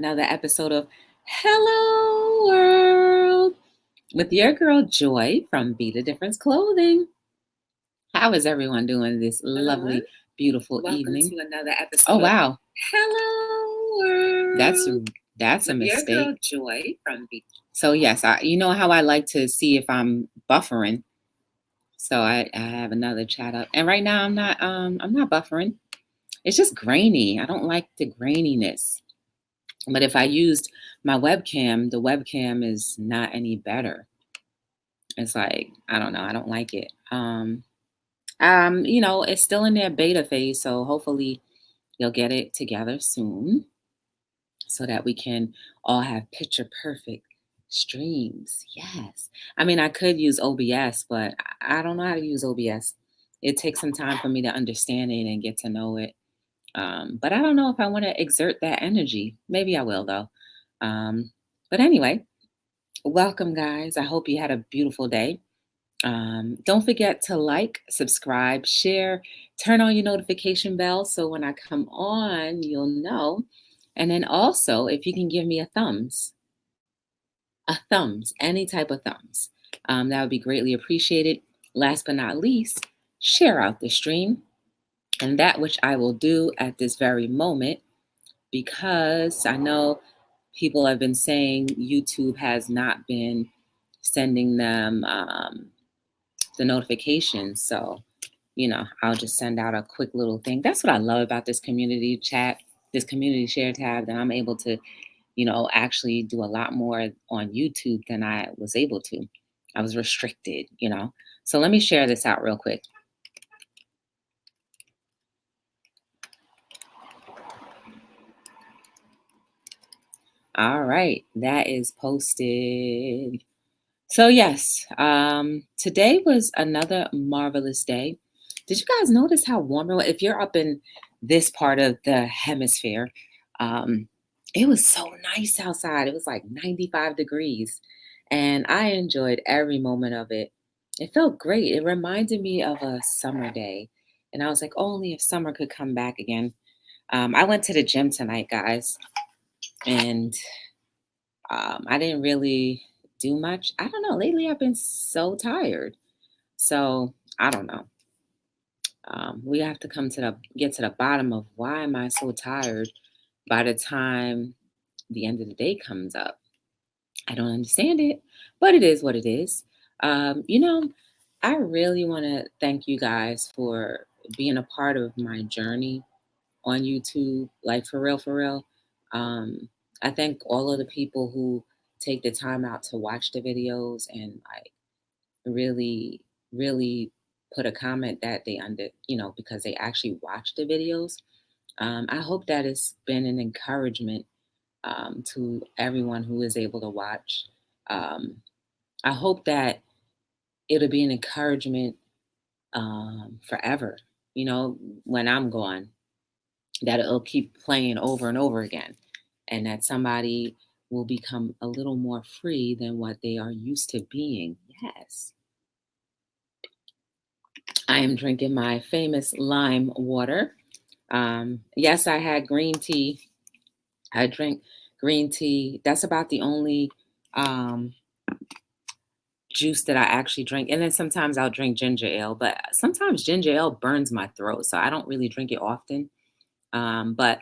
Another episode of Hello World with your girl Joy from Be the Difference Clothing. How is everyone doing this lovely, beautiful evening? To another episode. Oh wow, Hello World. that's a With your mistake. girl Joy from Be. So yes, you know how I like to see if I'm buffering. So I have another chat up, and right now I'm not buffering. It's just grainy. I don't like the graininess. But if I used my webcam, the webcam is not any better. It's like, I don't know, I don't like it. It's still in their beta phase, so hopefully they'll get it together soon so that we can all have picture perfect streams. Yes. I mean, I could use OBS, but I don't know how to use OBS. It takes some time for me to understand it and get to know it. But I don't know if I want to exert that energy. Maybe I will, though. But anyway, welcome, guys. I hope you had a beautiful day. Don't forget to like, subscribe, share, turn on your notification bell so when I come on, you'll know. And then also, if you can give me a thumbs, any type of thumbs, that would be greatly appreciated. Last but not least, share out the stream. And that which I will do at this very moment, because I know people have been saying YouTube has not been sending them the notifications. So, I'll just send out a quick little thing. That's what I love about this community chat, this community share tab, that I'm able to, actually do a lot more on YouTube than I was able to. I was restricted. So let me share this out real quick. All right, that is posted. So yes, today was another marvelous day. Did you guys notice how warm it was? If you're up in this part of the hemisphere, it was so nice outside. It was like 95 degrees, and I enjoyed every moment of it. It felt great. It reminded me of a summer day, and I was like, only if summer could come back again. I went to the gym tonight, guys, and I didn't really do much. I don't know. Lately, I've been so tired. So I don't know. We have to get to the bottom of why am I so tired by the time the end of the day comes up. I don't understand it, but it is what it is. I really want to thank you guys for being a part of my journey on YouTube. Like for real, for real. I thank all of the people who take the time out to watch the videos and like really, really put a comment that they because they actually watch the videos. I hope that it's been an encouragement to everyone who is able to watch. Um, I hope that it'll be an encouragement forever, when I'm gone, that it'll keep playing over and over again, and that somebody will become a little more free than what they are used to being. Yes. I am drinking my famous lime water. Yes, I had green tea. I drink green tea. That's about the only juice that I actually drink. And then sometimes I'll drink ginger ale, but sometimes ginger ale burns my throat, so I don't really drink it often. But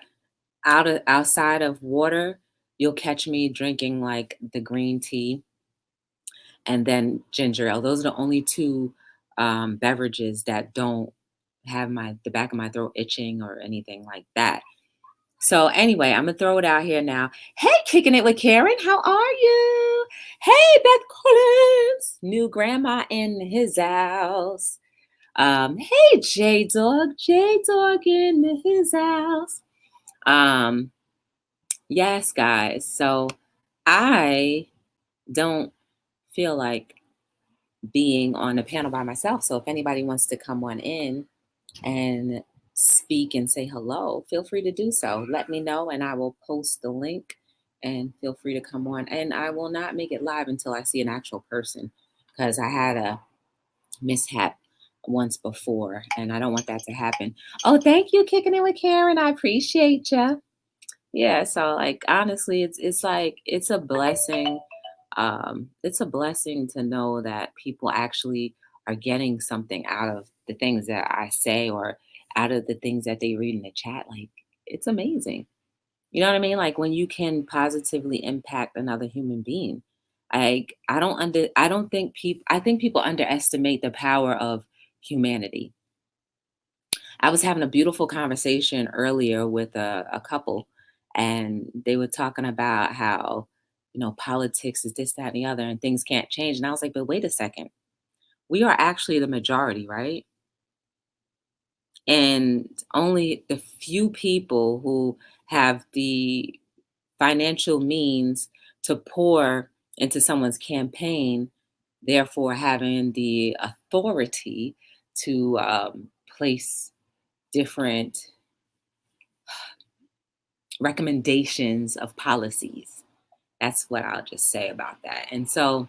outside of water, you'll catch me drinking like the green tea and then ginger ale. Those are the only two beverages that don't have the back of my throat itching or anything like that. So anyway, I'm gonna throw it out here now. Hey, kicking it with Karen, how are you? Hey, Beth Collins, new grandma in his house. Hey, J Dog in his house. Yes, guys. So I don't feel like being on a panel by myself. So if anybody wants to come on in and speak and say hello, feel free to do so. Let me know and I will post the link and feel free to come on. And I will not make it live until I see an actual person because I had a mishap once before and I don't want that to happen. Oh, thank you, Kicking It with Karen. I appreciate you. Yeah, so like honestly, it's like it's a blessing. It's a blessing to know that people actually are getting something out of the things that I say or out of the things that they read in the chat. Like it's amazing. You know what I mean? Like when you can positively impact another human being. I don't think people I think people underestimate the power of humanity. I was having a beautiful conversation earlier with a couple, and they were talking about how, politics is this, that, and the other, and things can't change. And I was like, but wait a second. We are actually the majority, right? And only the few people who have the financial means to pour into someone's campaign, therefore having the authority to place different recommendations of policies. That's what I'll just say about that. And so,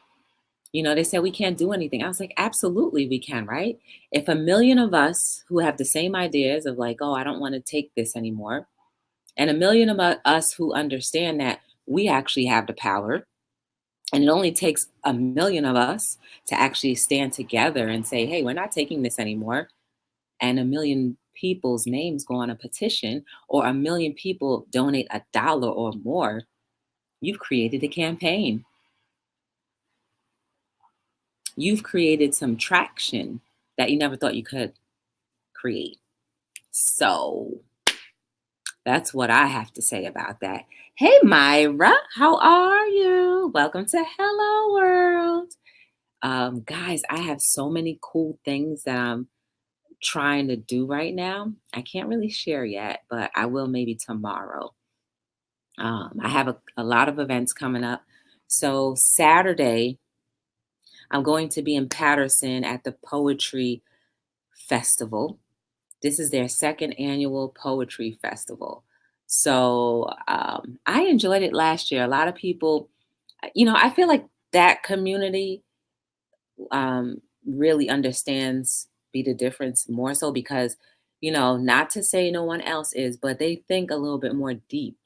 they said we can't do anything. I was like, absolutely, we can, right? If a million of us who have the same ideas of like, oh, I don't want to take this anymore, and a million of us who understand that we actually have the power, and it only takes a million of us to actually stand together and say, hey, we're not taking this anymore, and a million people's names go on a petition, or a million people donate $1 or more, you've created a campaign. You've created some traction that you never thought you could create. So that's what I have to say about that. Hey, Myra, how are you? Welcome to Hello World. Guys, I have so many cool things that I'm trying to do right now. I can't really share yet, but I will maybe tomorrow. I have a lot of events coming up. So, Saturday, I'm going to be in Patterson at the Poetry Festival. This is their second annual poetry festival. So I enjoyed it last year. A lot of people, I feel like that community really understands Be the Difference more so because, not to say no one else is, but they think a little bit more deep.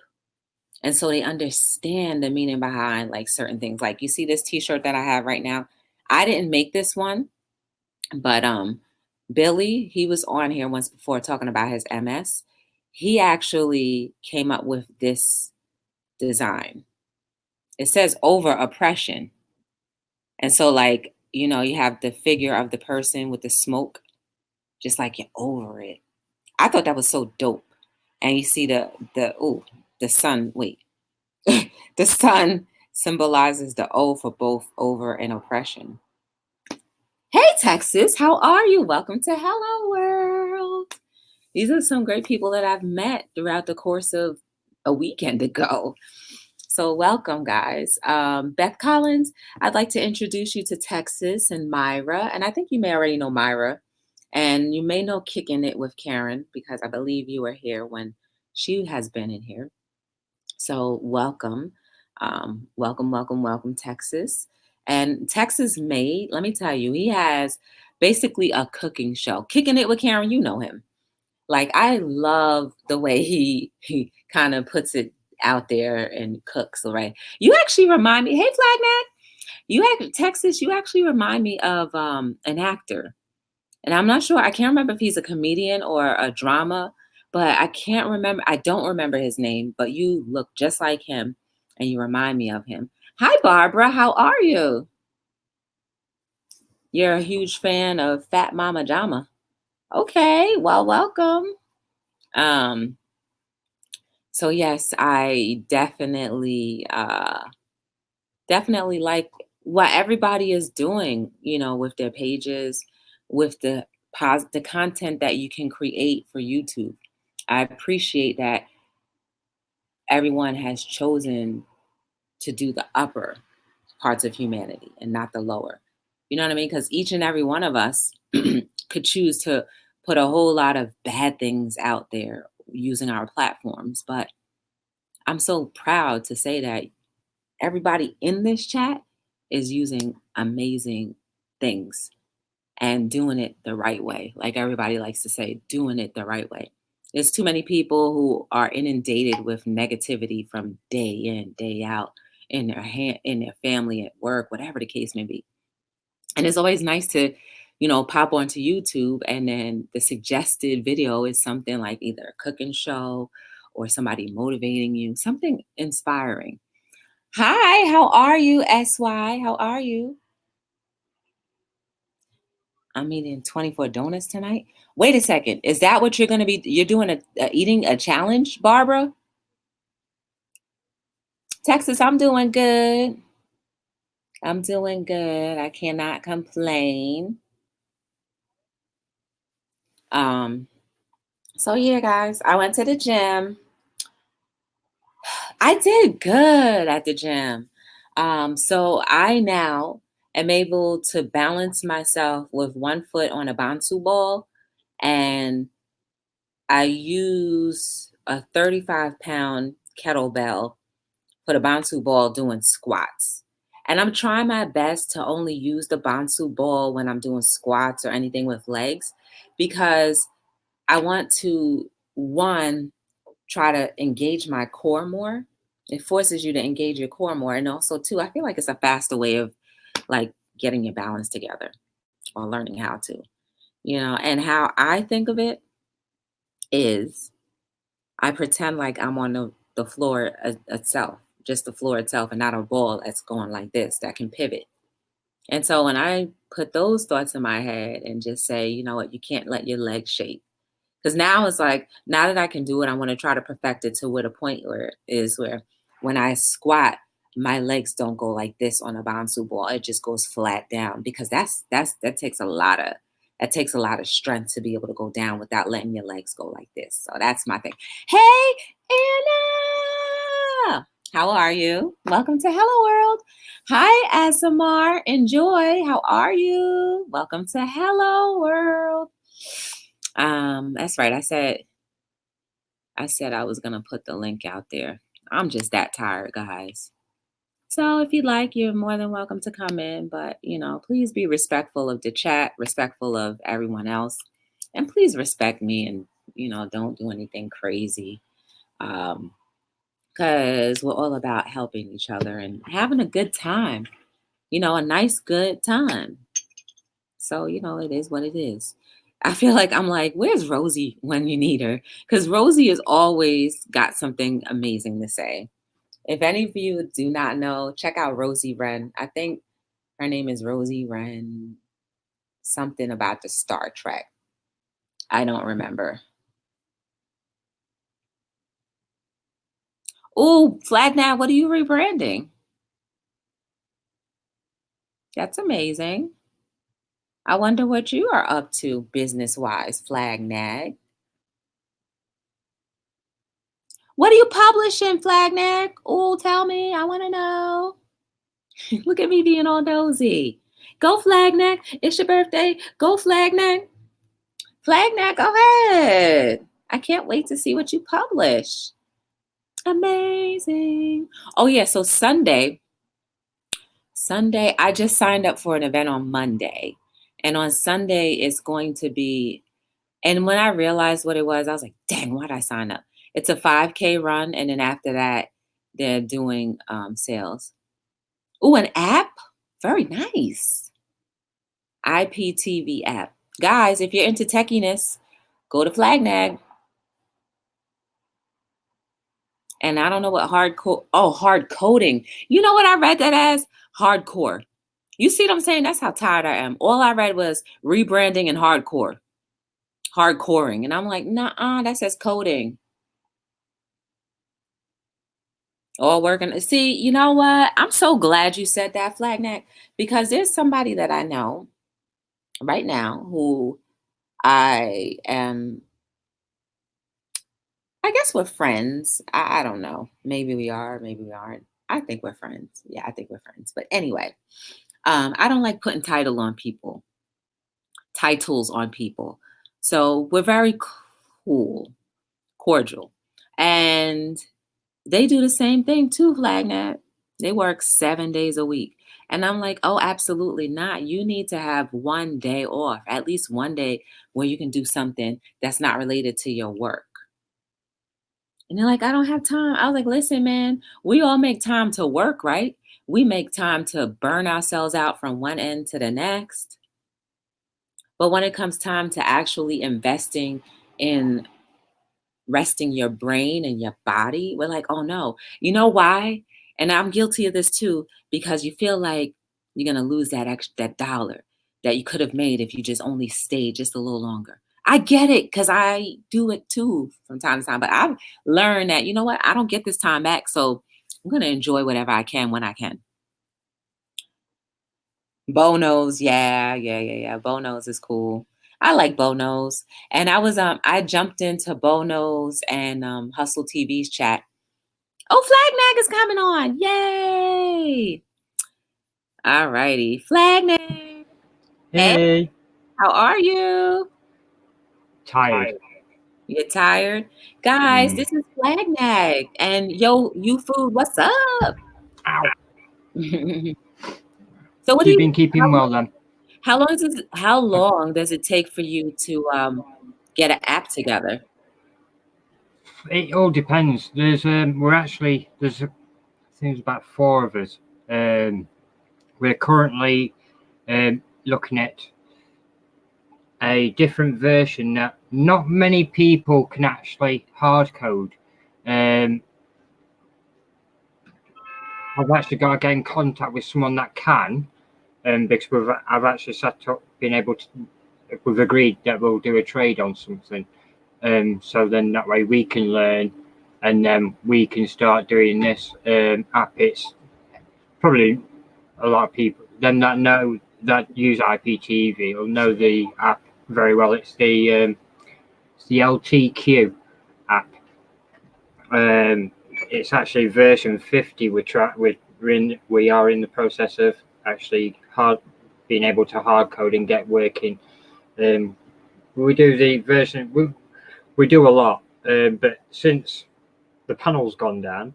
And so they understand the meaning behind like certain things. Like you see this t-shirt that I have right now. I didn't make this one, but Billy, he was on here once before talking about his MS. He actually came up with this design. It says over oppression. And so like, you have the figure of the person with the smoke, just like you're over it. I thought that was so dope. And you see the sun, wait. The sun symbolizes the O for both over and oppression. Hey Texas, how are you? Welcome to Hello World. These are some great people that I've met throughout the course of a weekend ago. So, welcome, guys. Beth Collins, I'd like to introduce you to Texas and Myra. And I think you may already know Myra. And you may know Kicking It with Karen because I believe you were here when she has been in here. So, welcome. Welcome, welcome, welcome, Texas. And Texas made, let me tell you, he has basically a cooking show. Kicking It with Karen, you know him. Like I love the way he kind of puts it out there and cooks, right? You actually remind me, hey Flagman, Texas, you actually remind me of an actor. And I'm not sure, I can't remember if he's a comedian or a drama, but I don't remember his name, but you look just like him and you remind me of him. Hi Barbara, how are you? You're a huge fan of Fat Mama Jama. Okay, well, welcome. Um, So yes, I definitely like what everybody is doing, with their pages, with the content that you can create for YouTube. I appreciate that everyone has chosen to do the upper parts of humanity and not the lower. You know what I mean? Because each and every one of us could choose to put a whole lot of bad things out there using our platforms, but I'm so proud to say that everybody in this chat is using amazing things and doing it the right way. Like everybody likes to say, doing it the right way. There's too many people who are inundated with negativity from day in, day out in their family, at work, whatever the case may be. And it's always nice to, pop onto YouTube and then the suggested video is something like either a cooking show or somebody motivating you, something inspiring. Hi, how are you, SY? How are you? I'm eating 24 donuts tonight. Wait a second. Is that what you're going to be? You're doing eating a challenge, Barbara? Texas, I'm doing good. I'm doing good. I cannot complain. Um, so yeah, guys, I went to the gym. I did good at the gym. So I now am able to balance myself with one foot on a bouncy ball, and I use a 35-pound kettlebell for the bouncy ball doing squats. And I'm trying my best to only use the bouncy ball when I'm doing squats or anything with legs because I want to, one, try to engage my core more. It forces you to engage your core more. And also, two, I feel like it's a faster way of like getting your balance together or learning how to, and how I think of it is I pretend like I'm on the floor itself, just the floor itself, and not a ball that's going like this that can pivot. And so when I put those thoughts in my head and just say, you know what, you can't let your legs shake. Because now it's like, now that I can do it, I want to try to perfect it to where the point where when I squat, my legs don't go like this on a bouncy ball. It just goes flat down because that takes a lot of strength to be able to go down without letting your legs go like this. So that's my thing. Hey, Anna! How are you? Welcome to Hello World. Hi, Asamar. Enjoy. How are you? Welcome to Hello World. That's right. I said I was gonna put the link out there. I'm just that tired, guys. So if you'd like, you're more than welcome to come in, but please be respectful of the chat, respectful of everyone else, and please respect me and don't do anything crazy. Because we're all about helping each other and having a good time, a nice good time. So, it is what it is. I feel like I'm like, where's Rosie when you need her? Because Rosie has always got something amazing to say. If any of you do not know, check out Rosie Wren. I think her name is Rosie Wren, something about the Star Trek. I don't remember. Oh, Flagnat, what are you rebranding? That's amazing. I wonder what you are up to business-wise, Flagnag. What are you publishing, Flagnag? Oh, tell me. I want to know. Look at me being all nosy. Go, Flagneck. It's your birthday. Go, Flagneck. Flagneck, go ahead. I can't wait to see what you publish. Amazing. Oh, yeah. So Sunday, I just signed up for an event on Monday. And on Sunday, it's going to be, and when I realized what it was, I was like, dang, why'd I sign up? It's a 5K run. And then after that, they're doing sales. Oh, an app? Very nice. IPTV app. Guys, if you're into techiness, go to Flagnag. And I don't know what hard coding. You know what I read that as? Hardcore. You see what I'm saying? That's how tired I am. All I read was rebranding and hardcoring. And I'm like, nah, that says coding. All working. See, you know what? I'm so glad you said that, Flagneck, because there's somebody that I know right now who I guess we're friends. I don't know. Maybe we are, maybe we aren't. I think we're friends. Yeah, I think we're friends. But anyway, I don't like putting titles on people. So we're very cordial. And they do the same thing too, Flagnat. They work 7 days a week. And I'm like, oh, absolutely not. You need to have one day off, at least one day where you can do something that's not related to your work. And they're like, I don't have time. I was like, listen, man, we all make time to work, right? We make time to burn ourselves out from one end to the next. But when it comes time to actually investing in resting your brain and your body, we're like, oh no. You know why? And I'm guilty of this too, because you feel like you're gonna lose that dollar that you could have made if you just only stayed just a little longer. I get it because I do it too from time to time, but I've learned that you know what, I don't get this time back. So I'm gonna enjoy whatever I can when I can. Bonos, yeah. Bonos is cool. I like Bonos. And I jumped into Bonos and Hustle TV's chat. Oh, Flag Mag is coming on. Yay. All righty. Flag Mag. Hey. How are you? Tired. You're tired? Guys, this is Flag Mag. And yo, you food, what's up? Ow. So what You've been keeping well then? How long does it take for you to get an app together? It all depends. There's I think there's about 4 of us. We're currently looking at a different version that not many people can actually hard code. I've actually got to get in contact with someone that can, because I've actually we've agreed that we'll do a trade on something. So then that way we can learn, and then we can start doing this app. It's probably a lot of people then that use IPTV will know the app very well. It's the LTQ app. It's actually version 50. We are in the process of actually being able to hard code and get working. We do the version. We do a lot, but since the panel's gone down,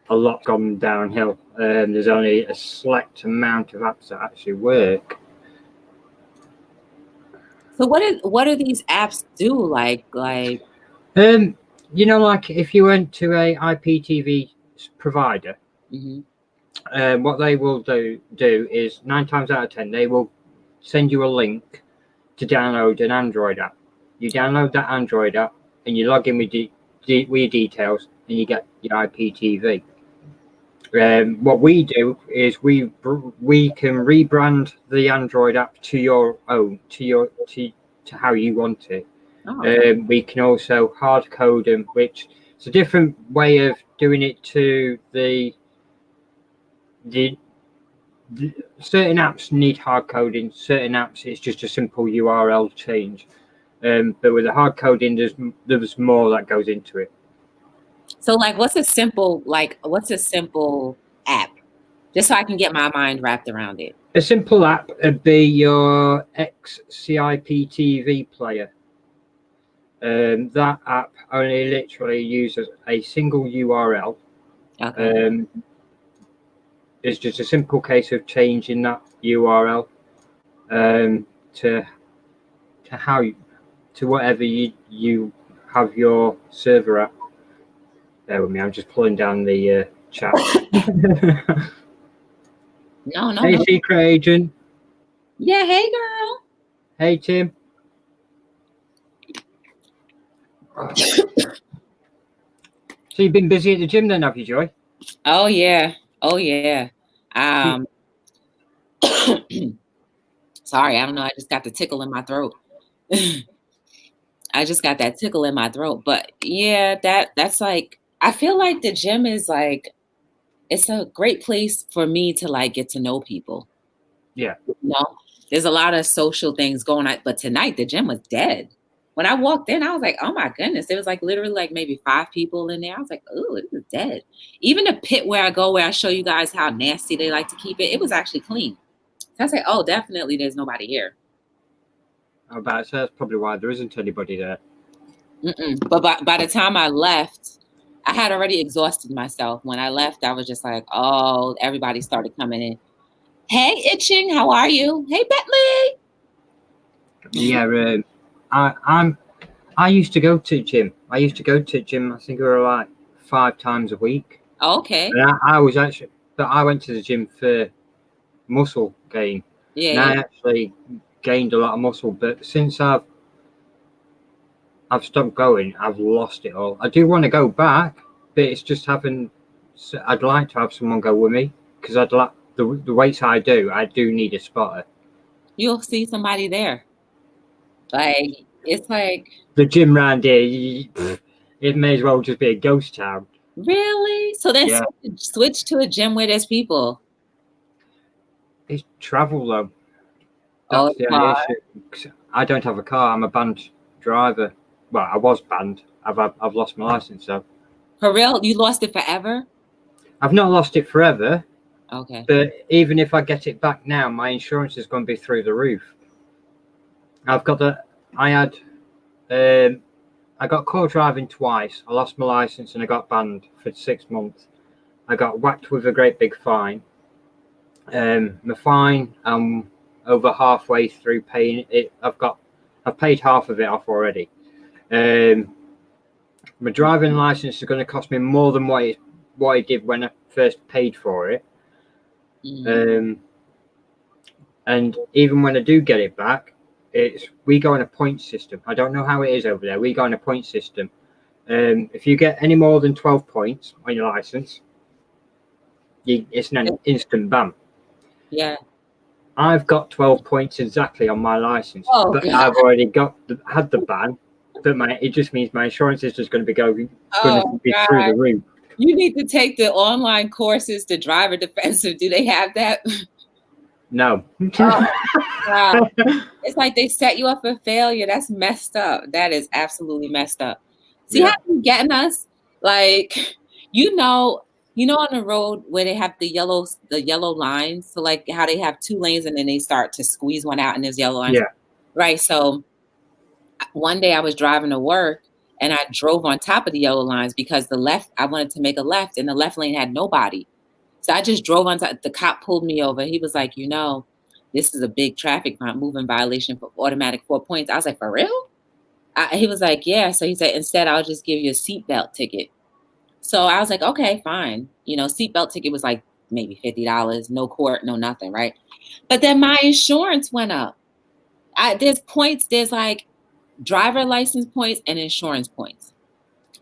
a lot's gone downhill. There's only a select amount of apps that actually work. So what do these apps do? Like like if you went to a IPTV provider, what they will do is 9 times out of 10 they will send you a link to download an Android app. You download that Android app and you log in with your details and you get your IPTV. What we do is we can rebrand the Android app to your own, to how you want it. We can also hard code them, which is a different way of doing it to the certain apps need hard coding. Certain apps it's just a simple URL change. But with the hard coding, there's more that goes into it. So what's a simple app? Just so I can get my mind wrapped around it. A simple app would be your XCIPTV player. That app only literally uses a single URL. Okay. It's just a simple case of changing that URL to whatever you have your server at. Bear with me, I'm just pulling down the chat. No. Hey, Secret Agent. Yeah, hey, girl. Hey, Tim. So you've been busy at the gym then, have you, Joy? Oh yeah. Sorry, I don't know. I just got the tickle in my throat. I just got that tickle in my throat. But yeah, that's like, I feel like the gym is like, it's a great place for me to get to know people. Yeah. There's a lot of social things going on, but tonight the gym was dead. When I walked in, I was like, oh my goodness. There was literally maybe 5 people in there. I was like, oh, it was dead. Even the pit where I show you guys how nasty they like to keep it, it was actually clean. So I was like, oh, definitely there's nobody here. So that's probably why there isn't anybody there. But by the time I left, I had already exhausted myself. When I left, I was just like, oh, everybody started coming in. Hey, Itching, how are you? Hey, Bentley. Yeah, I used to go to the gym. I used to go to gym. I think it were like 5 times a week. Okay. And I was actually, but I went to the gym for muscle gain. Yeah. And I actually gained a lot of muscle. But since I've stopped going, I've lost it all. I do want to go back, but it's just having. I'd like to have someone go with me because I'd like the weights I do need a spotter. You'll see somebody there. Like, it's like, the gym round here, it may as well just be a ghost town. Really? So then Yeah. switch to a gym where there's people. It's travel though. Oh, That's the only issue. I don't have a car. I'm a banned driver. Well, I was banned. I've lost my license though. For real? You lost it forever? I've not lost it forever. Okay. But even if I get it back now, my insurance is going to be through the roof. I've got I got caught driving twice. I lost my license and I got banned for 6 months. I got whacked with a great big fine. My fine, I'm over halfway through paying it. I've paid half of it off already. My driving license is going to cost me more than what it did when I first paid for it. And even when I do get it back, we go on a point system. I don't know how it is over there. We go on a point system. If you get any more than 12 points on your license, it's an instant ban. Yeah. I've got 12 points exactly on my license, but God. I've already had the ban. But it just means my insurance is just going to be through the roof. You need to take the online courses to driver defensive. Do they have that? No. Wow. It's like they set you up for failure. That's messed up. That is absolutely messed up. See how you're getting us? Like, on the road where they have the yellow lines. So like how they have 2 lanes and then they start to squeeze one out and there's yellow lines. Yeah. Right. So one day I was driving to work and I drove on top of the yellow lines because I wanted to make a left and the left lane had nobody. So I just drove on top. The cop pulled me over. He was like, this is a big traffic moving violation for automatic 4 points. I was like, for real? He was like, yeah. So he said, instead, I'll just give you a seatbelt ticket. So I was like, okay, fine. Seatbelt ticket was like maybe $50, no court, no nothing, right? But then my insurance went up. There's points. There's like driver license points and insurance points.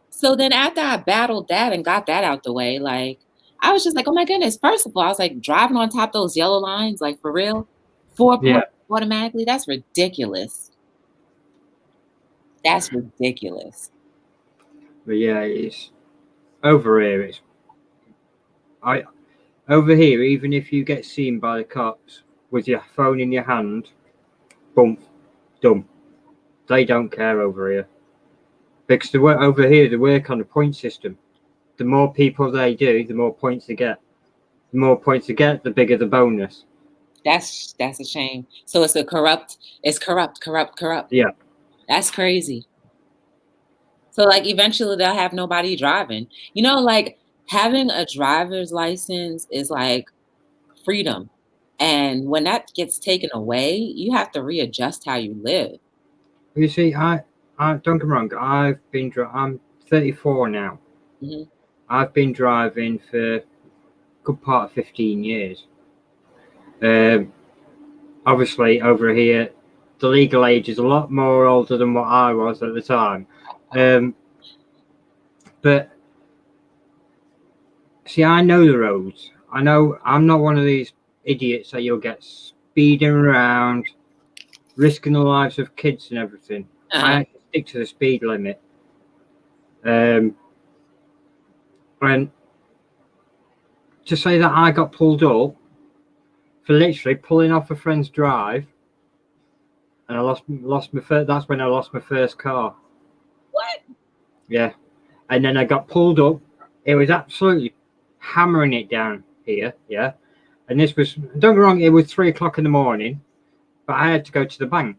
So then after I battled that and got that out the way, like, I was just like, oh my goodness. First of all, I was like driving on top of those yellow lines, like for real, 4 points automatically. That's ridiculous. That's ridiculous. But yeah, it's over here. Over here, even if you get seen by the cops with your phone in your hand, boom, done. They don't care over here. Because over here, they work on a point system. The more people they do, the more points they get. The more points they get, the bigger the bonus. That's a shame. So it's corrupt. Yeah. That's crazy. So like eventually they'll have nobody driving. Like having a driver's license is like freedom. And when that gets taken away, you have to readjust how you live. You see, I don't get me wrong. I'm 34 now. Mm-hmm. I've been driving for a good part of 15 years. Obviously, over here, the legal age is a lot more older than what I was at the time. But see, I know the roads. I know I'm not one of these idiots that you'll get speeding around, risking the lives of kids and everything. I actually stick to the speed limit. And to say that I got pulled up for literally pulling off a friend's drive, and I lost my first. That's when I lost my first car. What? Yeah, and then I got pulled up. It was absolutely hammering it down here. Yeah, and this was, don't get me wrong, it was 3 o'clock in the morning, but I had to go to the bank,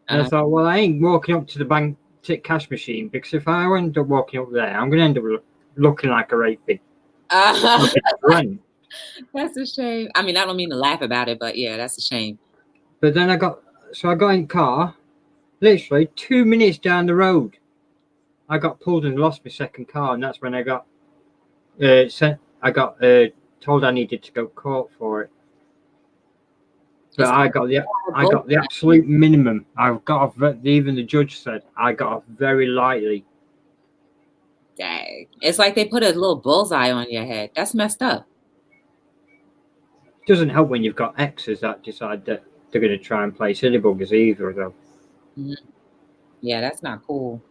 and I thought, well, I ain't walking up to the bank cash machine, because if I end up walking up there, I'm going to end up looking like a right big. That's a shame. I mean, I don't mean to laugh about it, but yeah, that's a shame. But then I got in car, literally 2 minutes down the road. I got pulled and lost my second car, and that's when I got told I needed to go to court for it. But I got the absolute minimum. Even the judge said I got off very lightly. Dang. It's like they put a little bullseye on your head. That's messed up. It doesn't help when you've got exes that decide that they're going to try and play silly buggers either, though. Mm-hmm. Yeah, that's not cool.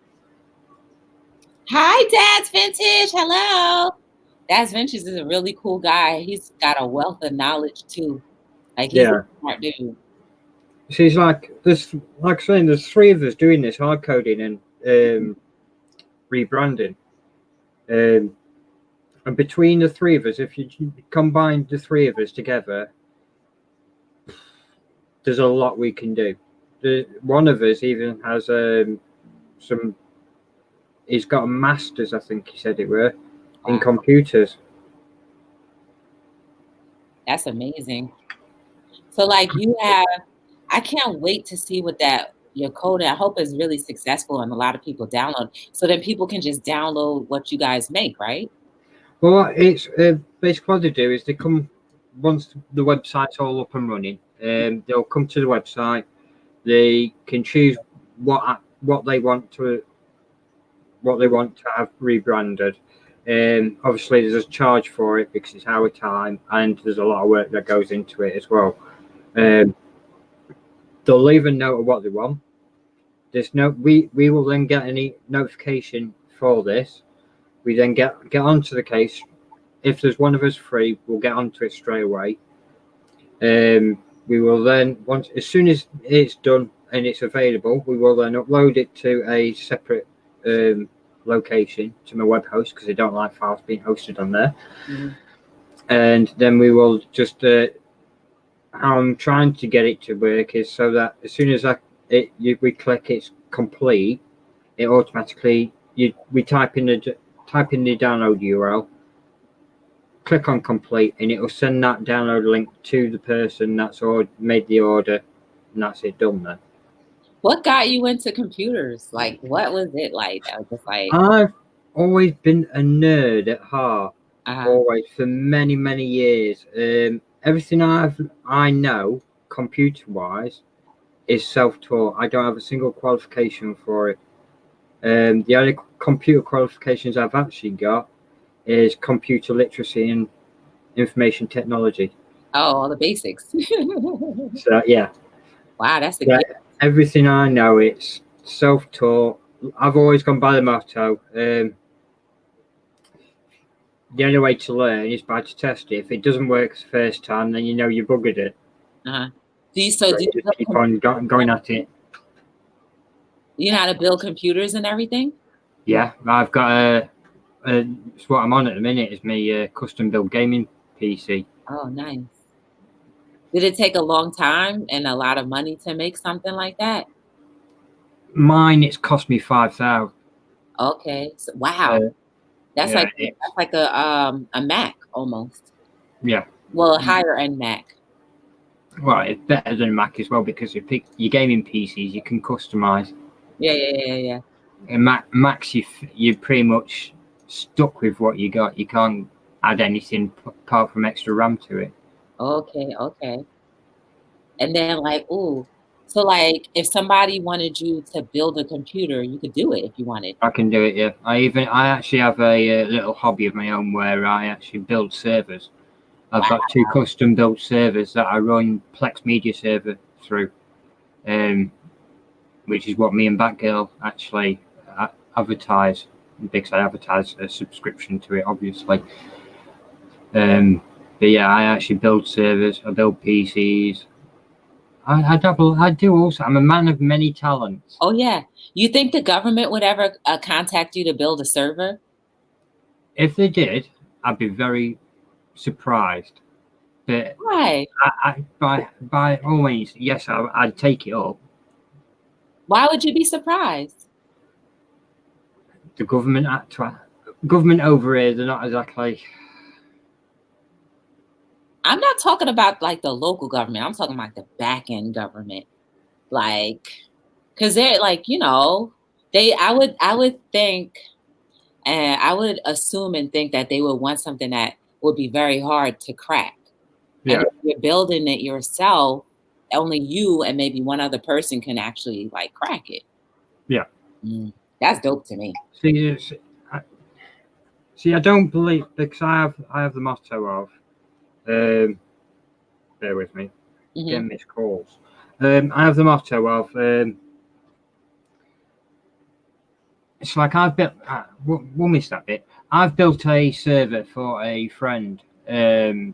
Hi, Dad's Vintage. Hello. Dad's Vintage is a really cool guy. He's got a wealth of knowledge too. Like he's a smart dude. So he's like saying there's 3 of us doing this hard coding and rebranding. And between the 3 of us, if you combine the 3 of us together, there's a lot we can do. One of us even has some. He's got a master's, I think he said it were, in computers. That's amazing. So like I can't wait to see what your code, I hope is really successful and a lot of people download. So then people can just download what you guys make, right? Well, it's basically what they do is they come once the website's all up and running. They'll come to the website. They can choose what they want to have rebranded. Obviously, there's a charge for it because it's our time, and there's a lot of work that goes into it as well. They'll leave a note of what they want. We will then get any notification for this. We then get onto the case. If there's one of us free, we'll get onto it straight away. We will then, as soon as it's done and it's available, we will then upload it to a separate location to my web host because I don't like files being hosted on there. Mm-hmm. And then we will just how I'm trying to get it to work is so that as soon as we click it's complete, it automatically we type in the download URL, click on complete, and it will send that download link to the person that's made the order, and that's it done then. What got you into computers? Like, what was it like? I was just like, I've always been a nerd at heart, always for many, many years. Everything I know computer-wise is self-taught. I don't have a single qualification for it. The only computer qualifications I've actually got is computer literacy and information technology. Oh, all the basics. So yeah. Wow, that's the everything I know, it's self-taught. I've always gone by the motto. The only way to learn is by to test it. If it doesn't work the first time, then you know you buggered it. Do you keep on going at it? You know how to build computers and everything? Yeah, I've got it's what I'm on at the minute is my custom built gaming PC. Oh, nice. Did it take a long time and a lot of money to make something like that? Mine, it's cost me $5,000. Okay. So, wow. That's like a Mac almost. Yeah. Well, a higher end Mac. Well, it's better than a Mac as well because you pick your gaming PCs, you can customize. Yeah. And Macs, you're pretty much stuck with what you got. You can't add anything apart from extra RAM to it. Okay. And then so like if somebody wanted you to build a computer, you could do it if you wanted. I can do it, yeah. I actually have a little hobby of my own where I actually build servers. I've got 2 custom built servers that I run Plex Media Server through, which is what me and Batgirl actually advertise, because I advertise a subscription to it, obviously. But yeah, I actually build servers, I build PCs. I do also. I'm a man of many talents. Oh, yeah. You think the government would ever contact you to build a server? If they did, I'd be very surprised. But why? By all means, yes, I'd take it up. Why would you be surprised? The government over here, they're not exactly. I'm not talking about like the local government. I'm talking about the back end government. Like, because they're like, I would think, and I would assume and think that they would want something that would be very hard to crack. Yeah. And if you're building it yourself, only you and maybe one other person can actually like crack it. Yeah. That's dope to me. See, I don't believe, because I have the motto of, bear with me, getting missed calls. I have the motto of, it's like I've built, we'll miss that bit. I've built a server for a friend a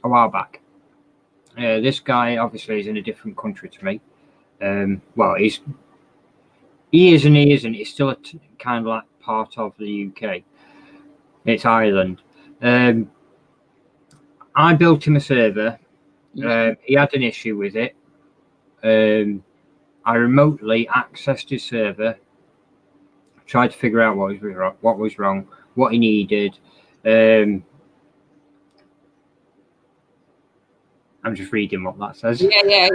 while back. This guy obviously is in a different country to me. Well, he is and he isn't. He's still kind of like part of the UK. It's Ireland. I built him a server. He had an issue with it. I remotely accessed his server, tried to figure out what was wrong, what he needed. I'm just reading what that says. Yeah.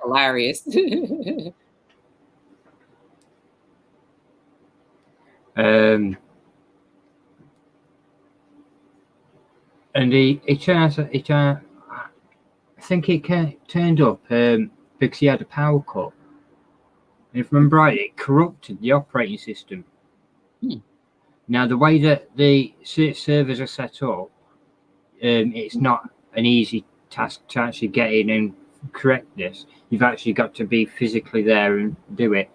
Hilarious. And he turned. I think he turned up because he had a power cut. And if I remember right, it corrupted the operating system. Now, the way that the servers are set up, it's not an easy task to actually get in and correct this. You've actually got to be physically there and do it.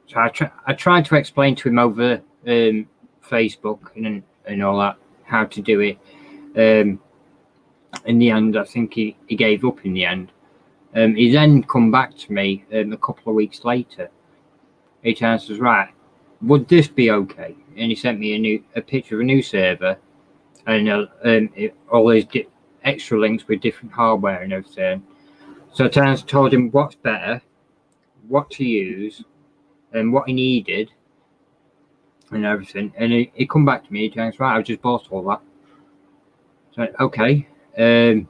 So I tried to explain to him over Facebook and all that how to do it. In the end, I think he gave up in the end. He then come back to me a couple of weeks later. He answers, right, would this be okay? And he sent me a picture of a new server and all these extra links with different hardware and everything. So I told him what's better, what to use, and what he needed, and everything. And he come back to me. He turns, right, I've just bought all that. So okay. Now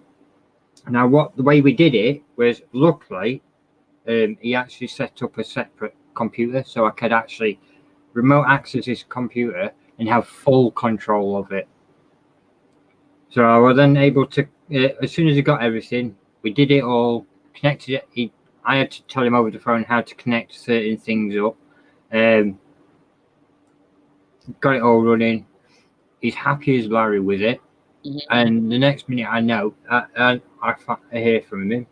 the way we did it was, luckily, he actually set up a separate computer, so I could actually remote access his computer and have full control of it. So I was then able to, as soon as he got everything, we did it all, connected it. I had to tell him over the phone how to connect certain things up. Got it all running. He's happy as Larry with it. And the next minute I know, I hear from him.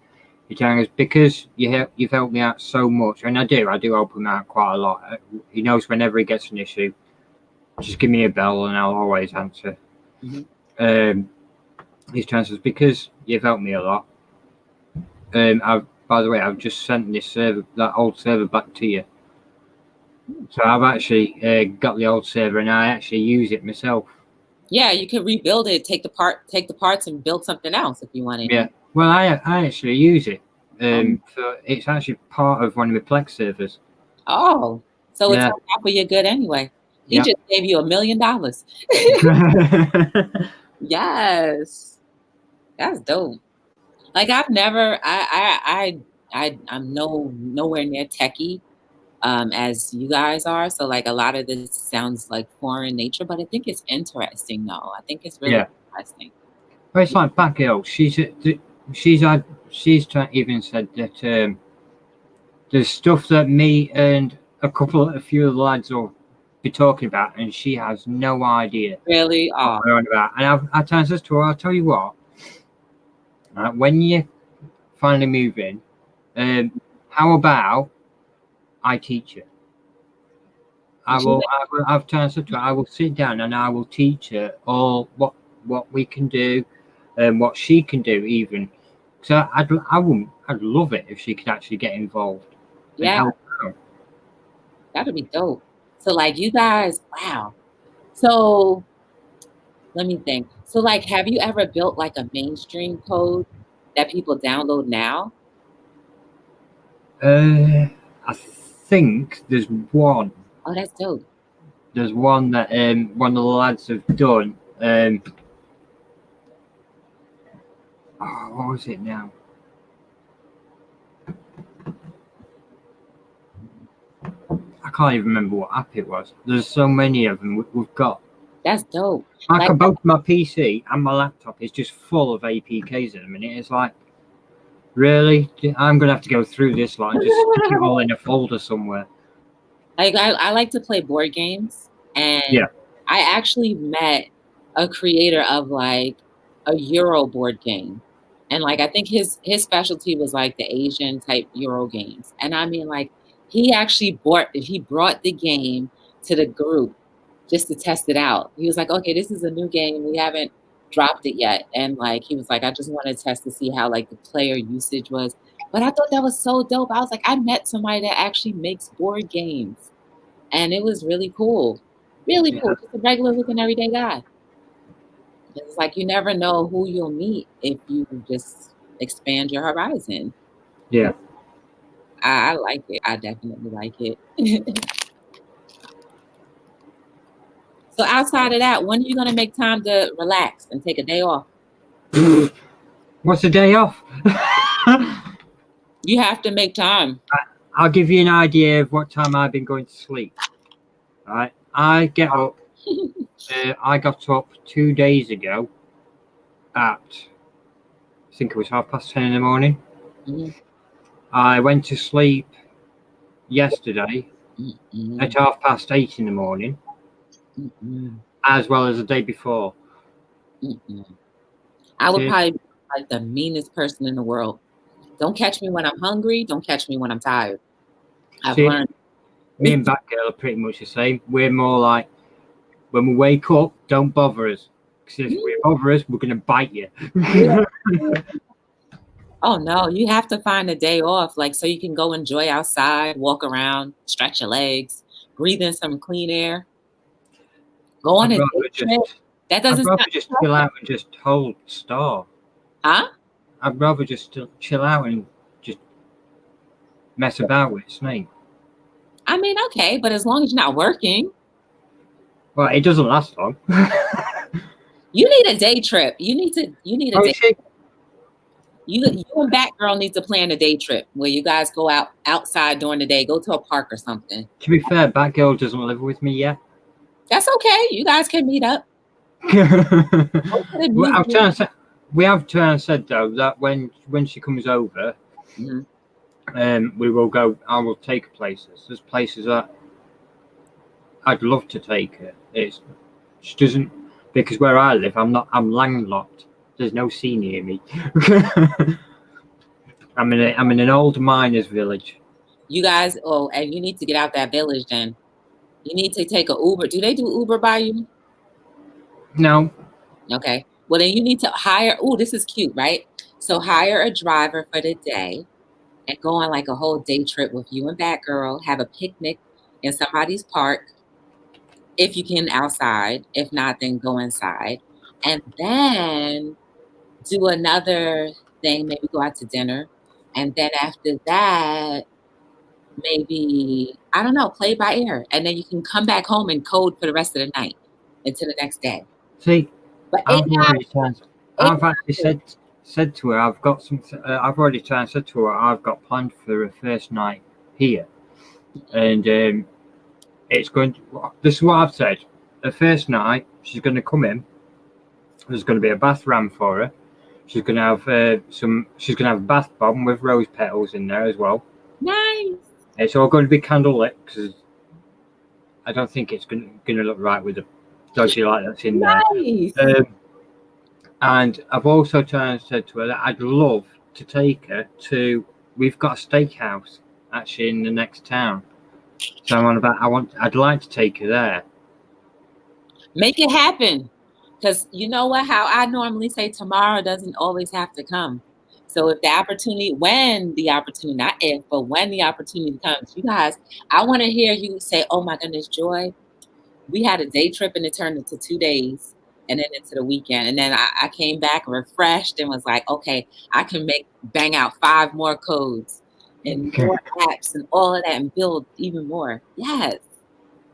He tells us, because you've helped me out so much, and I do help him out quite a lot. He knows whenever he gets an issue, just give me a bell and I'll always answer. His chances, because you've helped me a lot. By the way, I've just sent that old server back to you. So I've actually got the old server and I actually use it myself. Yeah, you can rebuild it, take the parts and build something else if you want it. Yeah, well, I actually use it. So it's actually part of one of my Plex servers. Oh, so it's on top of your good anyway. He just gave you $1 million. Yes, that's dope. Like I've never, I'm nowhere near techie, as you guys are. So like a lot of this sounds like foreign nature, but I think it's interesting though. I think it's really interesting. Well, it's like back girl. She's even said that there's stuff that me and a few of the lads will be talking about, and she has no idea. Really? What we're on about. And I times this to her, I'll tell you what. When you finally move in, how about I teach you? I've times to her, I will sit down and I will teach her all what we can do, and what she can do even. So I'd love it if she could actually get involved. Yeah, that'd be dope. So like you guys, wow. So let me think. So like, have you ever built like a mainstream code that people download now? I think there's one. Oh, that's dope. There's one that one of the lads have done. What was it now? can't even remember what app it was. There's so many of them we've got. That's dope. Both my PC and my laptop is just full of APKs at the minute. It's like, really? I'm going to have to go through this and just stick it all in a folder somewhere. Like I like to play board games, and I actually met a creator of like a Euro board game. And like I think his specialty was like the Asian type Euro games. And I mean, like, he actually brought the game to the group just to test it out. He was like, okay, this is a new game. We haven't dropped it yet. And like he was like, I just want to test to see how like the player usage was. But I thought that was so dope. I was like, I met somebody that actually makes board games. And it was really cool. Really cool. Just a regular looking everyday guy. It's like you never know who you'll meet if you just expand your horizon. Yeah. I like it. I definitely like it. So outside of that, when are you going to make time to relax and take a day off? What's a day off? You have to make time. I'll give you an idea of what time I've been going to sleep. All right. I get up. I got up 2 days ago at, I think it was 10:30 in the morning. Mm-hmm. I went to sleep yesterday at 8:30 in the morning, as well as the day before. I would probably be like the meanest person in the world. Don't catch me when I'm hungry. Don't catch me when I'm tired. I've learned. Me and Batgirl are pretty much the same. We're more like, when we wake up, don't bother us. Because if we bother us, we're going to bite you. Oh, no. You have to find a day off, like, so you can go enjoy outside, walk around, stretch your legs, breathe in some clean air. Go on a day trip. That doesn't I'd rather just chill out and just hold store. Huh? I'd rather just chill out and just mess about with Snake. I mean, okay, but as long as you're not working. Well, it doesn't last long. You need a day trip. You need a day trip. You and Batgirl need to plan a day trip where you guys go outside during the day, go to a park or something. To be fair, Batgirl doesn't live with me yet. That's okay. You guys can meet up. We have turned and said though that when she comes over, we will go. I will take her places. There's places that I'd love to take her. She doesn't, because where I live, I'm landlocked. There's no sea near me. I'm in an old miners' village. You guys, and you need to get out that village then. You need to take an Uber. Do they do Uber by you? No. Okay. Well, then you need to hire. Oh, this is cute, right? So hire a driver for the day and go on like a whole day trip with you and Batgirl. Have a picnic in somebody's park. If you can outside. If not, then go inside. And then do another thing. Maybe go out to dinner. And then after that, maybe, I don't know, play by ear. And then you can come back home and code for the rest of the night into the next day. See, I've actually said to her, I've got something. I've already said to her, I've got planned for a first night here, and it's going to. This is what I've said. The first night, she's going to come in. There's going to be a bath ram for her. She's going to have She's going to have a bath bomb with rose petals in there as well. Nice. It's all going to be candlelit because I don't think it's going to look right with the dodgy light that's in there. Nice. And I've also turned and said to her that I'd love to take her to. We've got a steakhouse actually in the next town, so I'd like to take her there. Make it happen, because you know what? How I normally say, tomorrow doesn't always have to come. So if when the opportunity comes, you guys, I want to hear you say, "Oh my goodness, Joy, we had a day trip and it turned into 2 days and then into the weekend." And then I came back refreshed and was like, okay, I can bang out 5 more codes and more apps and all of that and build even more. Yes.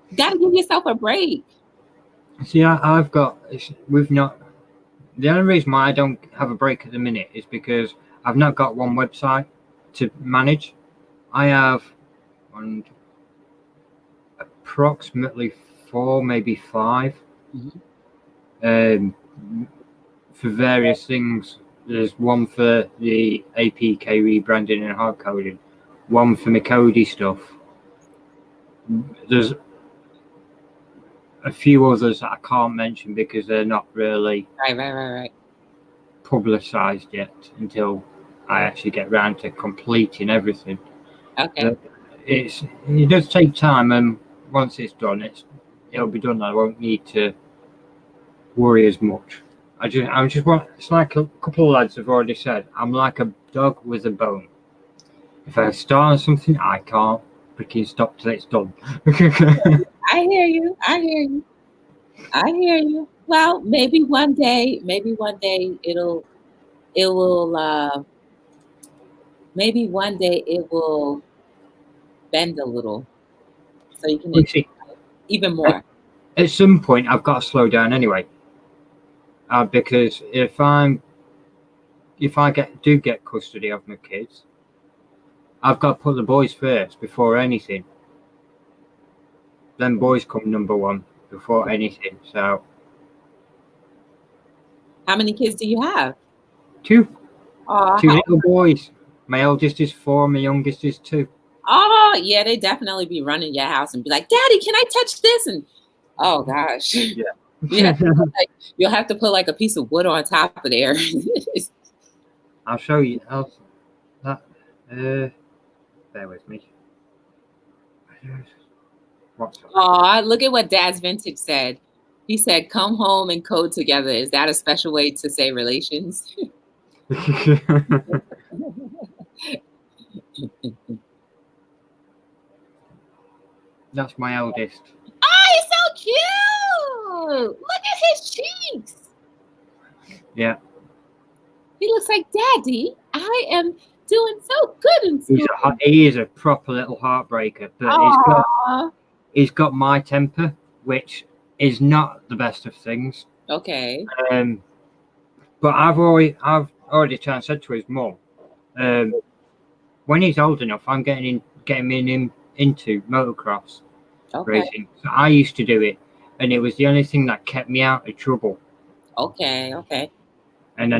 You got to give yourself a break. See, the only reason why I don't have a break at the minute is because I've not got one website to manage. I have approximately 4, maybe 5. For various things. There's one for the APK rebranding and hard coding, one for my Cody stuff. There's a few others that I can't mention because they're not really Right. publicized yet until I actually get around to completing everything. Okay. It does take time, and once it's done, it'll be done. I won't need to worry as much. I just want. It's like a couple of lads have already said. I'm like a dog with a bone. If I start on something, I can't freaking stop till it's done. I hear you. Well, maybe one day maybe one day it will bend a little, so you can enjoy even more. At some point, I've got to slow down anyway, because if I do get custody of my kids, I've got to put the boys first before anything. Then boys come number one before anything. So, How many kids do you have? 2 Oh, little boys. My eldest is 4, my youngest is 2. Oh, yeah, they definitely be running your house and be like, "Daddy, can I touch this?" And oh gosh, Yeah. You'll have to put like a piece of wood on top of there. I'll show you. Bear with me. Oh, look at what Dad's Vintage said. He said, "Come home and code together." Is that a special way to say relations? That's my eldest. Oh, he's so cute. Look at his cheeks. Yeah. He looks like Daddy. I am doing so good in school. He is a proper little heartbreaker, but he's got my temper, which is not the best of things. Okay. But I've already said to his mum, when he's old enough, I'm getting him into motocross racing. So I used to do it, and it was the only thing that kept me out of trouble. Okay. And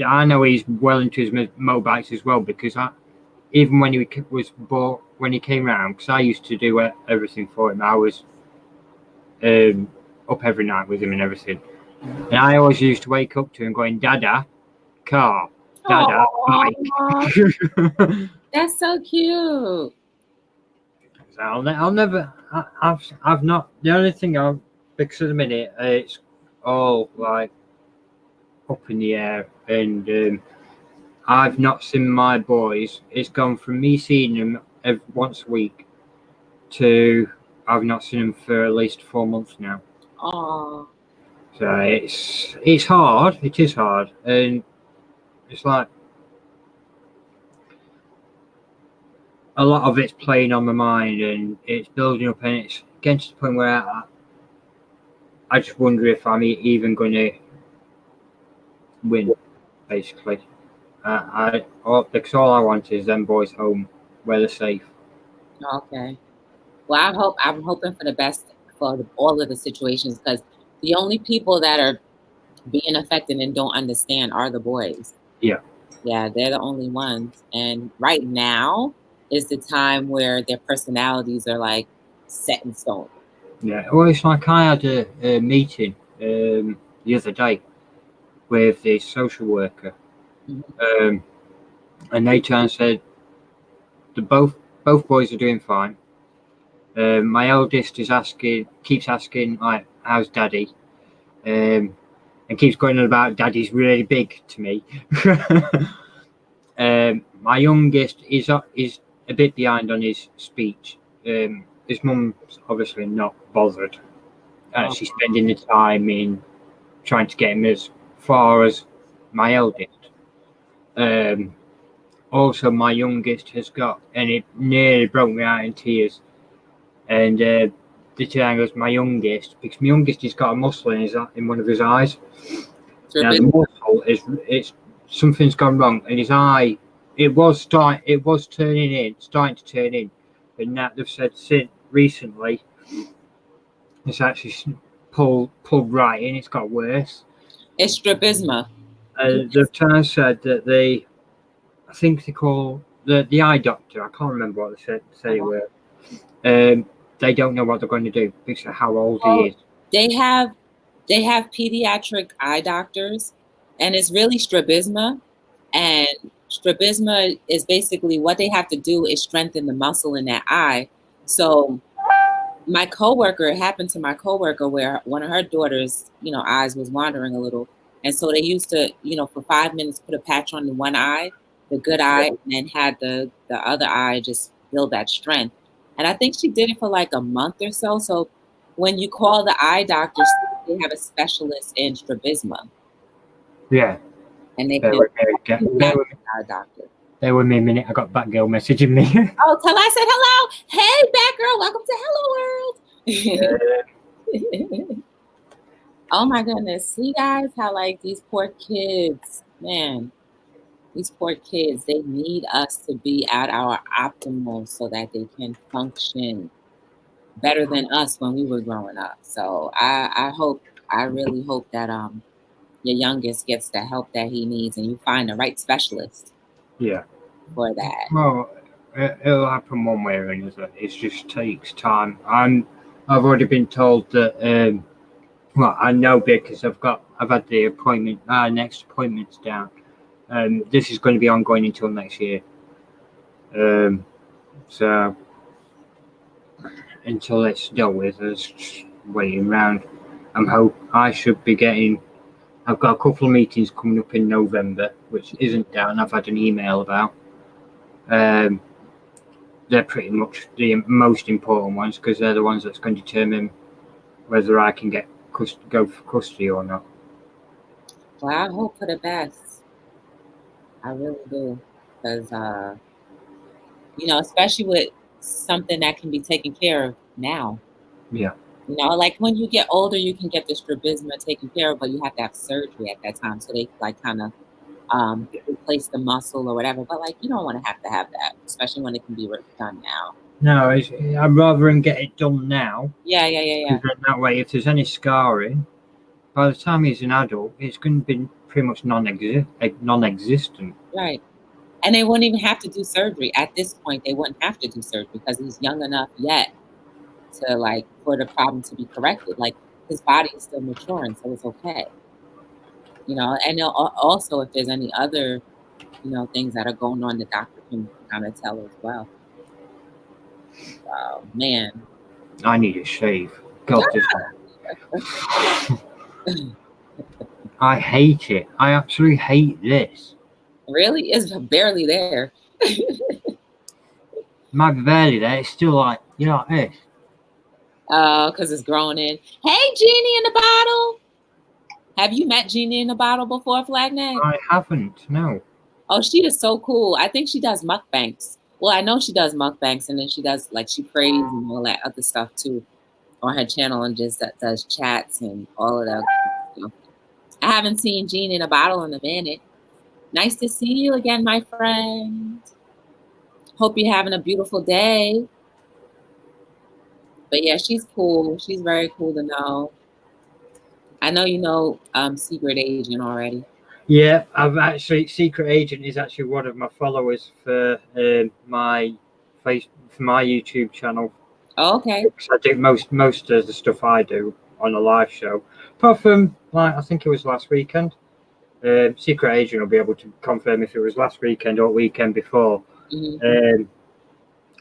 I know he's well into his motorbikes as well, because even when he came round, because I used to do everything for him. I was up every night with him and everything, and I always used to wake up to him going, "Dada, car, Dada, bike." That's so cute. So I'll never. I've not. The only thing because at the minute it's all like up in the air, and I've not seen my boys. It's gone from me seeing them once a week to I've not seen them for at least 4 months now. Oh. So it's hard. It is hard, and it's like a lot of it's playing on my mind, and it's building up, and it's getting to the point where I just wonder if I'm even going to win, basically. Because all I want is them boys home where they're safe. Okay. Well, I'm hoping for the best for all of the situations, because the only people that are being affected and don't understand are the boys. Yeah, they're the only ones. And right now is the time where their personalities are like set in stone. Yeah. Well, it's like I had a meeting the other day with the social worker, and they turned and said both boys are doing fine. My eldest keeps asking like, "How's Daddy?" And keeps going on about Daddy's really big to me. My youngest is a bit behind on his speech. His mum's obviously not bothered. She's spending the time in trying to get him as far as my eldest. Also, my youngest has got, and it nearly broke me out in tears. And the thing was my youngest, because my youngest has got a muscle in one of his eyes. Now the muscle something's gone wrong, and his eye starting to turn in, but now they've said recently It's actually pulled right in. It's got worse. It's strabisma. The child said that I think they call the eye doctor. I can't remember what they said they were. They don't know what they're going to do because of how old he is. They have pediatric eye doctors, and it's really strabisma. And strabisma is basically what they have to do is strengthen the muscle in that eye. So my coworker, it happened to my coworker where one of her daughter's, eyes was wandering a little. And so they used to, for 5 minutes, put a patch on the one eye, the good eye, and then had the other eye just build that strength. And I think she did it for like a month or so. So when you call the eye doctor, they have a specialist in strabisma. Yeah. And they can eye doctor. Bear with me a minute. I got Batgirl messaging me. Oh, tell her I said hello. Hey, Batgirl, welcome to Hello World. Oh my goodness. See, guys, how like these poor kids, man, these poor kids, they need us to be at our optimal so that they can function better than us when we were growing up. So I really hope that your youngest gets the help that he needs and you find the right specialist. Yeah. For that. Well, it'll happen one way or another. It just takes time. I've already been told that. Well, I know because I've had the appointment. Next appointment's down. This is going to be ongoing until next year. So until it's dealt with, it's just waiting around. I should be getting. I've got a couple of meetings coming up in November, which isn't down. I've had an email about. They're pretty much the most important ones because they're the ones that's going to determine whether I can go for custody or not. Well, I hope for the best. I really do, because especially with something that can be taken care of now. Yeah. Like when you get older, you can get the strabisma taken care of, but you have to have surgery at that time, so they like kind of replace the muscle or whatever. But like you don't want to have that, especially when it can be done now. No, I'd rather him get it done now. Yeah. That way, if there's any scarring, by the time he's an adult, it's going to be pretty much non-existent. Right. And they wouldn't even have to do surgery. At this point, they wouldn't have to do surgery because he's young enough yet to for the problem to be corrected. Like his body is still maturing, so it's okay. And also if there's any other, things that are going on, the doctor can kind of tell as well. Oh man. I need a shave. God, I hate it. I absolutely hate this. Really? It's barely there. Might be barely there. It's still like this. Because it's growing in. Hey, Genie in the Bottle. Have you met Genie in the Bottle before, Flagneck? I haven't, no. Oh, she is so cool. I think she does mukbangs. Well, I know she does mukbangs, and then she does she prays and all that other stuff too on her channel, and just does chats and all of that stuff. I haven't seen Genie in a Bottle in a minute. Nice to see you again, my friend. Hope you're having a beautiful day. But yeah, she's cool. She's very cool to know. I know you know Secret Agent already. Yeah, Secret Agent is actually one of my followers for my YouTube channel. Oh, okay. I do most of the stuff I do on a live show. Apart from I think it was last weekend. Secret Agent will be able to confirm if it was last weekend or weekend before. Mm-hmm.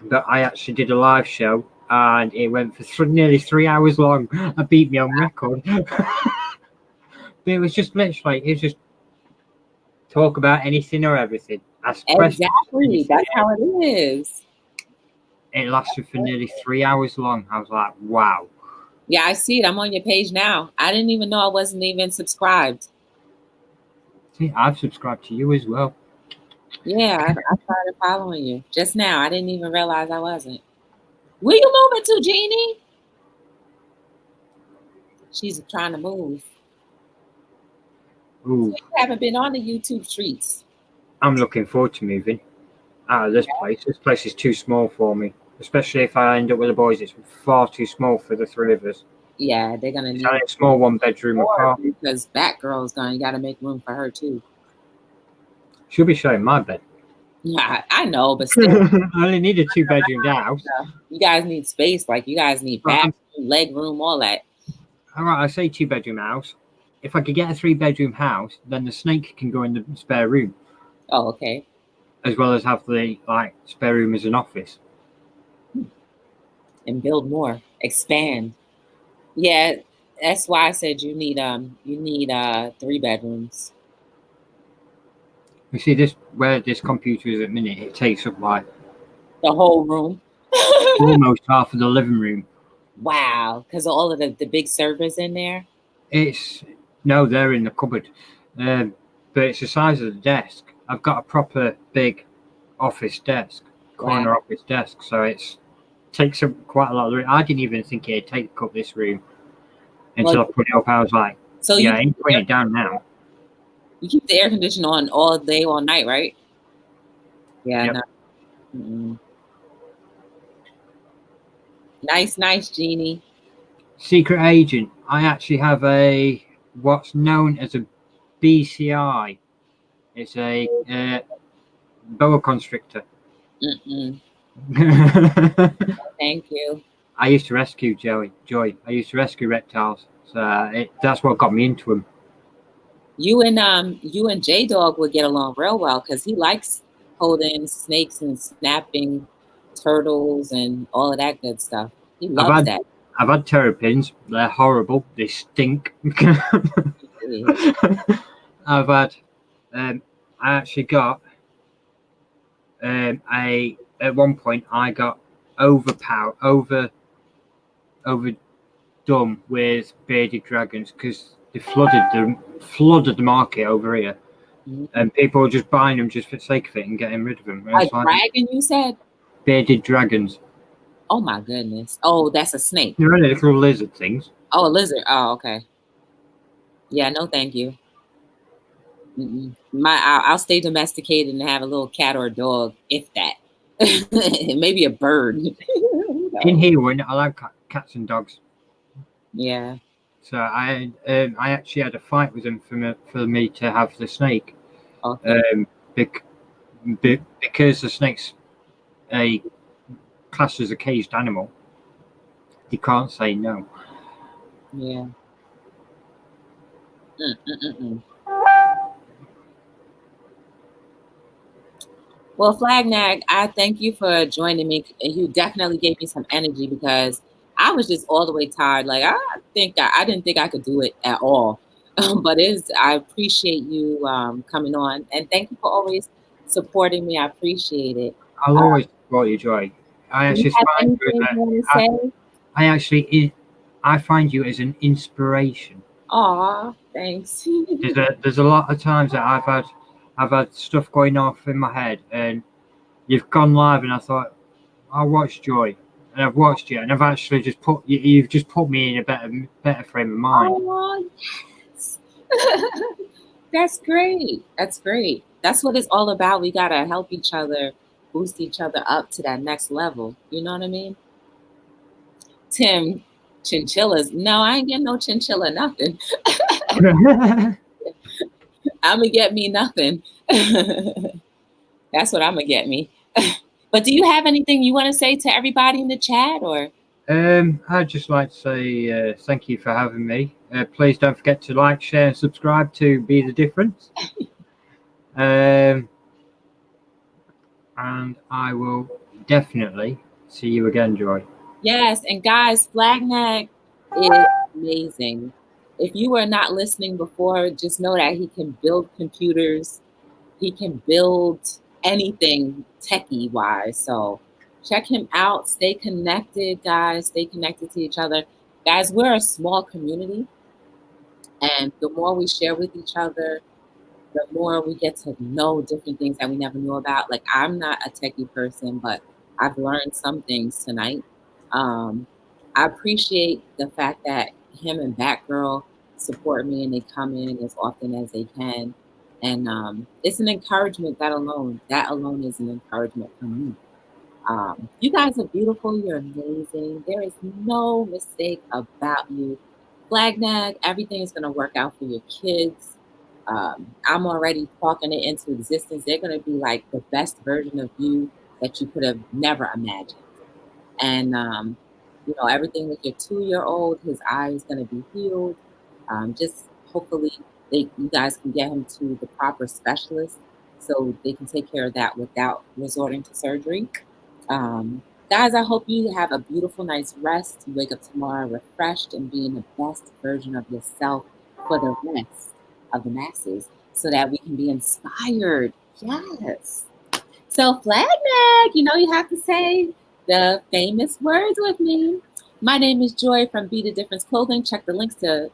But I actually did a live show and it went for nearly 3 hours long. I beat me on record. But it was just literally, talk about anything or everything. Ask questions. Exactly. That's how it is. It lasted for nearly 3 hours long. I was like, wow. Yeah, I see it. I'm on your page now. I didn't even know I wasn't even subscribed. See, I've subscribed to you as well. Yeah, I started following you just now. I didn't even realize I wasn't. Where you moving to, Jeannie? She's trying to move. Ooh. So you haven't been on the YouTube streets. I'm looking forward to moving out of this place. This place is too small for me. especially if I end up with the boys. It's far too small for the three of us. Yeah, they're gonna need a small 1-bedroom apartment. Because Batgirl's gonna gotta make room for her too. She'll be sharing my bed. Yeah, I know, but still, I only need a 2-bedroom house. You guys need space. Like you guys need bathroom, leg room, all that. All right, I say 2-bedroom house. If I could get a 3-bedroom house, then the snake can go in the spare room. Oh, okay. As well as have the spare room as an office. And build more, expand. Yeah, that's why I said you need 3 bedrooms. You see this where this computer is at the minute, it takes up like the whole room. Almost half of the living room. Wow, because of all of the big servers in there? No, they're in the cupboard. But it's the size of the desk. I've got a proper big office desk, corner office desk, so it takes up quite a lot of the room. I didn't even think it'd take up this room until I put it up. I was like, so yeah, I ain't putting it down now. You keep the air conditioner on all day, all night, right? Yeah. Yep. No. Nice, Jeannie. Secret agent. I actually have what's known as a BCI. It's a boa constrictor. Thank you. I used to rescue Joy. I used to rescue reptiles. So that's what got me into them. You and J Dog would get along real well because he likes holding snakes and snapping turtles and all of that good stuff. He loves that. I've had terrapins. They're horrible. They stink. I've had. I actually got. At one point I got overdone with bearded dragons because they flooded the market over here, and people were just buying them just for the sake of it and getting rid of them. A dragon, you said? Bearded dragons. Oh my goodness! Oh, that's a snake. They're only little lizard things. Oh, a lizard. Oh, okay. Yeah, no, thank you. I'll stay domesticated and have a little cat or a dog, if that. Maybe a bird. In here, I like cats and dogs. Yeah. So I actually had a fight with them for me to have the snake. Okay. Because the snake's a classed as a caged animal, you can't say no. Yeah. Well, Flagnag, I thank you for joining me. You definitely gave me some energy because I was just all the way tired. Like I didn't think I could do it at all. But I appreciate you coming on, and thank you for always supporting me. I appreciate it. I'll always support you, Joy. I find you as an inspiration. Aw, thanks. There's a lot of times that I've had stuff going off in my head, and you've gone live, and I thought, I'll watch Joy, and I've watched you, and I've actually you've just put me in a better frame of mind. Oh, yes. That's great. That's what it's all about. We gotta help each other, boost each other up to that next level. You know what I mean? Tim, chinchillas. No, I ain't getting no chinchilla nothing. I'm gonna get me nothing. That's what I'm gonna get me. But do you have anything you want to say to everybody in the chat, or? I'd just like to say thank you for having me. Please don't forget to like, share, and subscribe to Be the Difference. And I will definitely see you again, Joy. Yes, and guys, Flagnag is amazing. If you were not listening before, just know that he can build computers. He can build anything techie-wise. So check him out. Stay connected, guys. Stay connected to each other. Guys, we're a small community. And the more we share with each other, the more we get to know different things that we never knew about. Like, I'm not a techie person, but I've learned some things tonight. I appreciate the fact that him and Batgirl support me and they come in as often as they can. And it's an encouragement. That alone is an encouragement for me. You guys are beautiful. You're amazing. There is no mistake about you. Flagnag, everything is going to work out for your kids. I'm already talking it into existence. They're going to be like the best version of you that you could have never imagined. And, everything with your 2-year-old, his eye is going to be healed. Just hopefully you guys can get him to the proper specialist so they can take care of that without resorting to surgery. Guys, I hope you have a beautiful night's rest. You wake up tomorrow refreshed and being the best version of yourself for the rest of the masses so that we can be inspired. Yes. So, Flagnag, you have to say the famous words with me. My name is Joy from Be the Difference Clothing. Check the links to,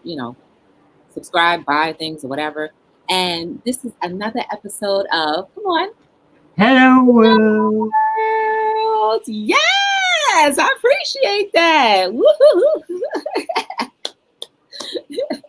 subscribe, buy things or whatever. And this is another episode of, come on, Hello world. Yes, I appreciate that. Woo-hoo.